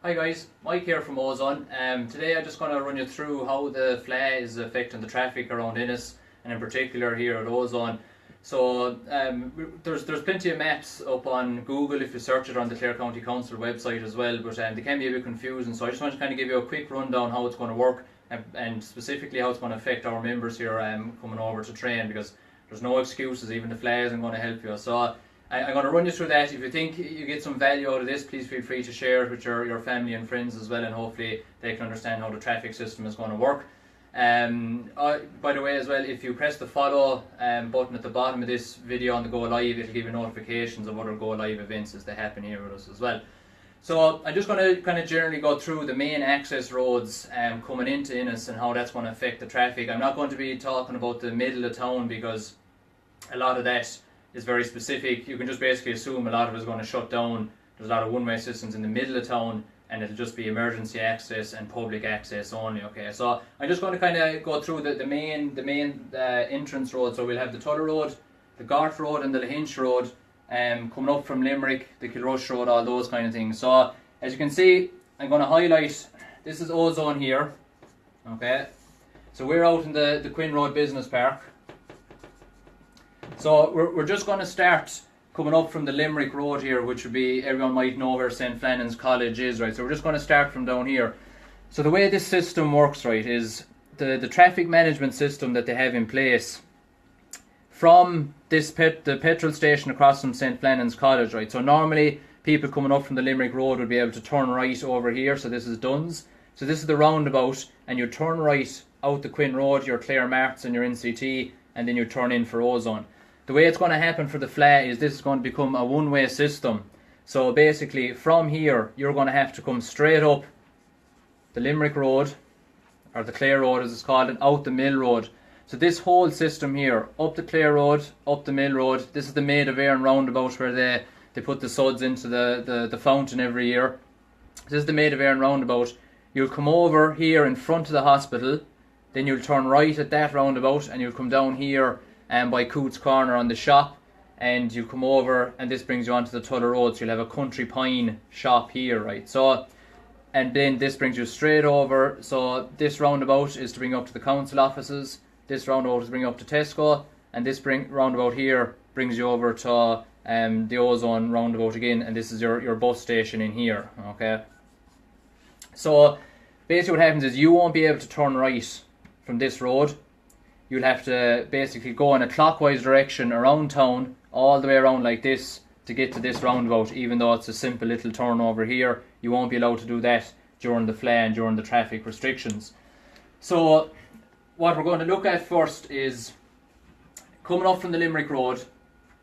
Hi guys, Mike here from Ozone. Today I'm just going to run you through how the Fleadh is affecting the traffic around Ennis, and in particular here at Ozone. So there's plenty of maps up on Google if you search it on the Clare County Council website as well, but they can be a bit confusing. So I just want to kind of give you a quick rundown how it's going to work, and specifically how it's going to affect our members here coming over to train, because there's no excuses. Even the Fleadh isn't going to help you. So I'm going to run you through that. If you think you get some value out of this, please feel free to share it with your family and friends as well, and hopefully they can understand how the traffic system is going to work. By the way as well, if you press the follow button at the bottom of this video on the Go Live, it'll give you notifications of other Go Live events as they happen here with us as well. So I'm just going to kind of generally go through the main access roads coming into Ennis and how that's going to affect the traffic. I'm not going to be talking about the middle of town because a lot of that is very specific. You can just basically assume a lot of it is going to shut down. There's a lot of one-way systems in the middle of town, and it'll just be emergency access and public access only. Okay, so I'm just going to kind of go through the main entrance road. So we'll have the Tuller Road, the Garth Road, and the Lahinch Road, coming up from Limerick, the Kilrush Road, all those kind of things. So as you can see, I'm going to highlight. This is Ozone here. Okay, so we're out in the Quinn Road Business Park. So we're just going to start coming up from the Limerick Road here, which would be, everyone might know where St. Flannan's College is, right? So we're just going to start from down here. So the way this system works, right, is the traffic management system that they have in place from the petrol station across from St. Flannan's College, right? So normally people coming up from the Limerick Road would be able to turn right over here. So this is Duns. So this is the roundabout, and you turn right out the Quinn Road, your Clare Marts and your NCT, and then you turn in for Ozone. The way it's going to happen for the Fleadh is this is going to become a one-way system. So basically from here you're going to have to come straight up the Limerick Road, or the Clare Road as it's called, and out the Mill Road. So this whole system here, up the Clare Road, up the Mill Road, this is the Maid of Éireann roundabout where they put the suds into the fountain every year. This is the Maid of Éireann roundabout. You'll come over here in front of the hospital, then you'll turn right at that roundabout, and you'll come down here by Coots Corner on the shop, and you come over, and this brings you onto the Tuller Road. So you'll have a Country Pine shop here, right? So, and then this brings you straight over. So this roundabout is to bring you up to the council offices, this roundabout is to bring you up to Tesco, and this roundabout here brings you over to the Ozone roundabout again, and this is your bus station in here. Okay, so basically what happens is you won't be able to turn right from this road. You'll have to basically go in a clockwise direction around town, all the way around like this, to get to this roundabout. Even though it's a simple little turn over here, you won't be allowed to do that during the Fleadh and during the traffic restrictions. So what we're going to look at first is coming up from the Limerick Road.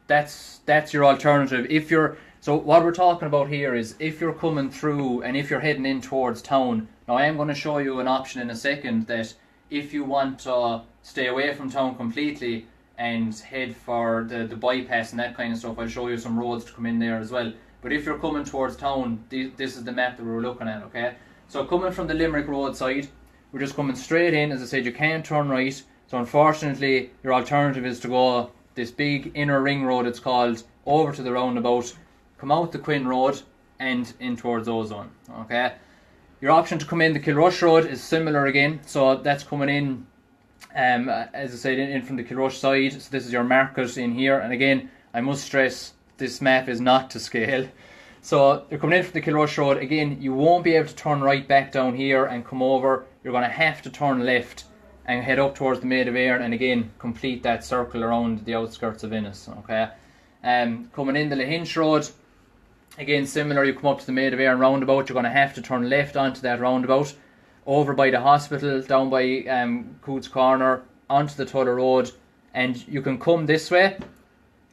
That's your alternative. So what we're talking about here is if you're coming through and if you're heading in towards town. Now I am going to show you an option in a second that if you want to stay away from town completely and head for the bypass and that kind of stuff, I'll show you some roads to come in there as well. But if you're coming towards town, this is the map that we're looking at, okay? So coming from the Limerick Road side, we're just coming straight in. As I said, you can't turn right. So unfortunately, your alternative is to go this big inner ring road, it's called, over to the roundabout, come out the Quinn Road and in towards Ozone, okay? Your option to come in the Kilrush Road is similar again. So that's coming in, as I said, in from the Kilrush side. So this is your market in here. And again, I must stress, this map is not to scale. So you're coming in from the Kilrush Road. Again, you won't be able to turn right back down here and come over. You're going to have to turn left and head up towards the Maid of Éireann, and again, complete that circle around the outskirts of Ennis. Okay. Coming in the Lahinch Road, again, similar, you come up to the Maid of Éireann roundabout, you're going to have to turn left onto that roundabout, over by the hospital, down by Coots Corner, onto the Tuller Road, and you can come this way,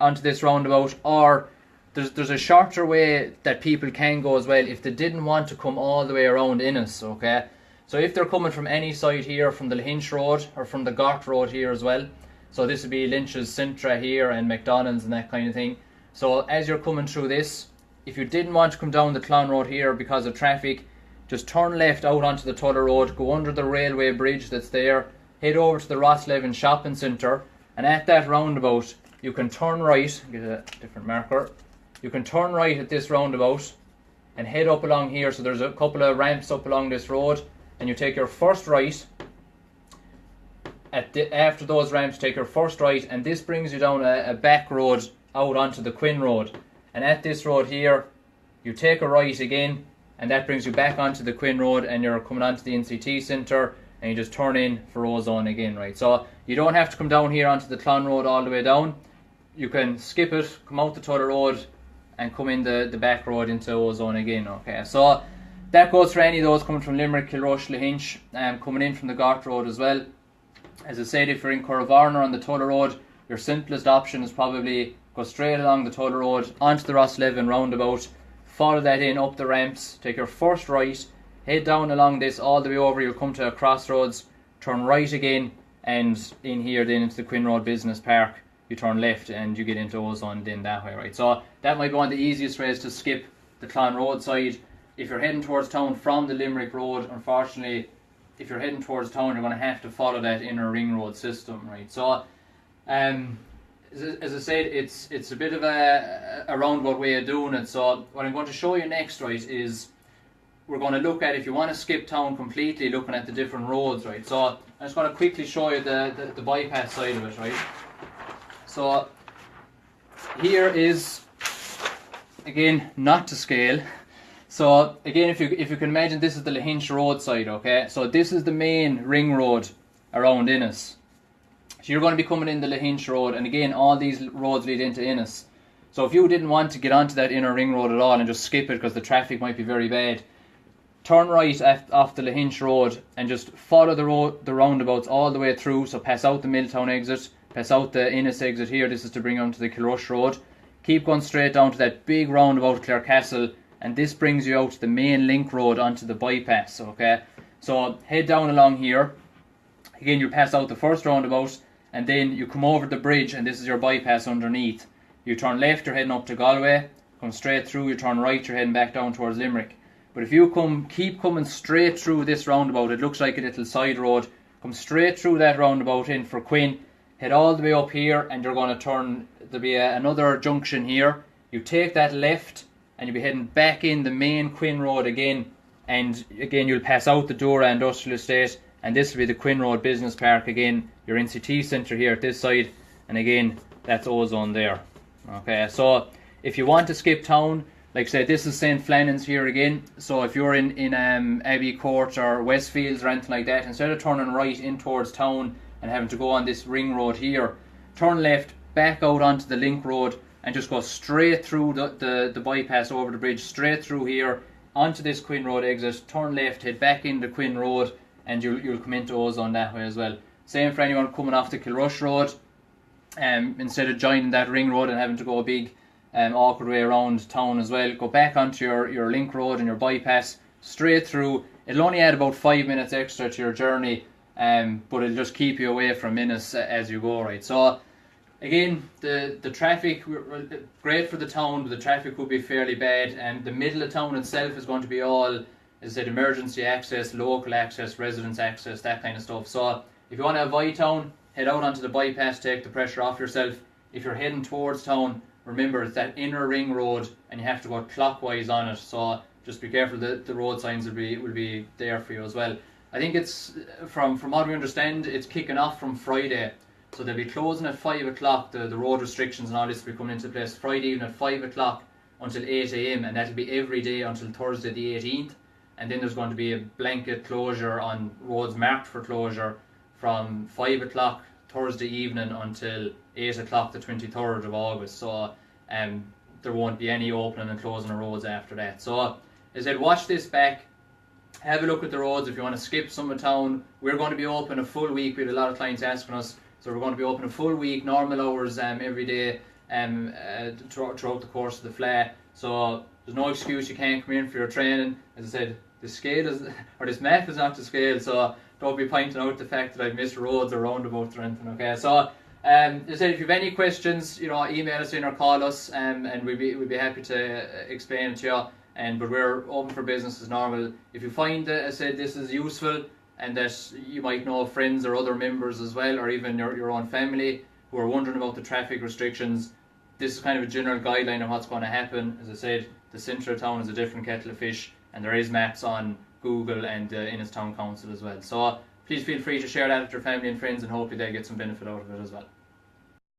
onto this roundabout, or there's a shorter way that people can go as well if they didn't want to come all the way around Ennis, okay? So if they're coming from any side here, from the Lahinch Road, or from the Garth Road here as well, so this would be Lynch's, Sintra here, and McDonald's and that kind of thing. So as you're coming through this, if you didn't want to come down the Clon Road here because of traffic, just turn left out onto the Tuller Road, go under the railway bridge that's there, head over to the Rosslevin Shopping Centre, and at that roundabout, you can turn right, get a different marker, you can turn right at this roundabout, and head up along here. So there's a couple of ramps up along this road, and you take your first right. After those ramps, take your first right, and this brings you down a back road out onto the Quinn Road. And at this road here, you take a right again, and that brings you back onto the Quinn Road, and you're coming onto the NCT Centre, and you just turn in for Ozone again, right? So you don't have to come down here onto the Clon Road all the way down. You can skip it, come out the Tuller Road, and come in the back road into Ozone again, okay? So that goes for any of those coming from Limerick, Kilrush, Lahinch, coming in from the Gort Road as well. As I said, if you're in Curravarner on the Tuller Road, your simplest option is probably go straight along the Tuller Road onto the Rosslevin roundabout, follow that in up the ramps, take your first right, head down along this all the way over, you'll come to a crossroads, turn right again, and in here then into the Quinn Road Business Park, you turn left and you get into Ozone then that way, right? So that might be one of the easiest ways to skip the Clon Road side. If you're heading towards town from the Limerick Road, unfortunately, if you're heading towards town, you're going to have to follow that inner ring road system, right? So, as I said, it's a bit of a roundabout way of doing it. So what I'm going to show you next, right, is we're going to look at, if you want to skip town completely, looking at the different roads, right? So I'm just going to quickly show you the bypass side of it, right? So here is, again, not to scale. So again, if you can imagine, this is the Lahinch Road side, okay? So this is the main ring road around Ennis. So you're going to be coming in the Lahinch Road, and again, all these roads lead into Ennis. So if you didn't want to get onto that inner ring road at all and just skip it because the traffic might be very bad, turn right off the Lahinch Road and just follow the roundabouts all the way through. So pass out the Milltown exit, pass out the Ennis exit here. This is to bring you onto the Kilrush Road. Keep going straight down to that big roundabout Clarecastle, and this brings you out to the main link road onto the bypass, okay? So head down along here. Again, you'll pass out the first roundabout, and then you come over the bridge, and this is your bypass underneath. You turn left, you're heading up to Galway. Come straight through, you turn right, you're heading back down towards Limerick. But if you keep coming straight through this roundabout, it looks like a little side road. Come straight through that roundabout in for Quinn. Head all the way up here, and you're going to turn. There'll be another junction here. You take that left, and you'll be heading back in the main Quinn Road again. And again, you'll pass out the Dora Industrial Estate, and this will be the Quinn Road Business Park again. Your NCT Centre here at this side, and again, that's Ozone there. Okay, so if you want to skip town, like I said, this is St. Flannan's here again. So if you're in Abbey Court or Westfields or anything like that, instead of turning right in towards town and having to go on this ring road here, turn left, back out onto the link road, and just go straight through the bypass over the bridge, straight through here onto this Quinn Road exit, turn left, head back into Quinn Road, and you'll come into Ozone that way as well. Same for anyone coming off the Kilrush Road. Instead of joining that ring road and having to go a big awkward way around town as well, go back onto your link road and your bypass, straight through. It'll only add about 5 minutes extra to your journey, but it'll just keep you away from Ennis as you go, right? So again, the traffic, great for the town, but the traffic will be fairly bad, and the middle of town itself is going to be all, as I said, emergency access, local access, residence access, that kind of stuff. So if you want to avoid town, head out onto the bypass, take the pressure off yourself. If you're heading towards town, remember it's that inner ring road, and you have to go clockwise on it. So just be careful that the road signs will be there for you as well. I think it's from what we understand, it's kicking off from Friday. So they'll be closing at 5 o'clock, the road restrictions and all this will be coming into place Friday evening at 5 o'clock until 8 AM, and that'll be every day until Thursday the 18th. And then there's going to be a blanket closure on roads marked for closure from 5 o'clock Thursday evening until 8 o'clock the 23rd of August. So there won't be any opening and closing of roads after that. So as I said, watch this back. Have a look at the roads. If you want to skip some of town, we're going to be open a full week. We had a lot of clients asking us. So we're going to be open a full week, normal hours every day throughout the course of the Fleadh. So there's no excuse you can't come in for your training. As I said, this map is not to scale, so don't be pointing out the fact that I've missed roads or roundabouts or anything, okay? So as I said, if you have any questions, email us in or call us, and we'd be happy to explain it to you. But we're open for business as normal. If you find that, as I said, this is useful, and that you might know friends or other members as well, or even your own family who are wondering about the traffic restrictions, this is kind of a general guideline of what's going to happen. As I said, the centre of town is a different kettle of fish, and there is maps on Google and Ennis Town Council as well. So please feel free to share that with your family and friends, and hopefully they get some benefit out of it as well.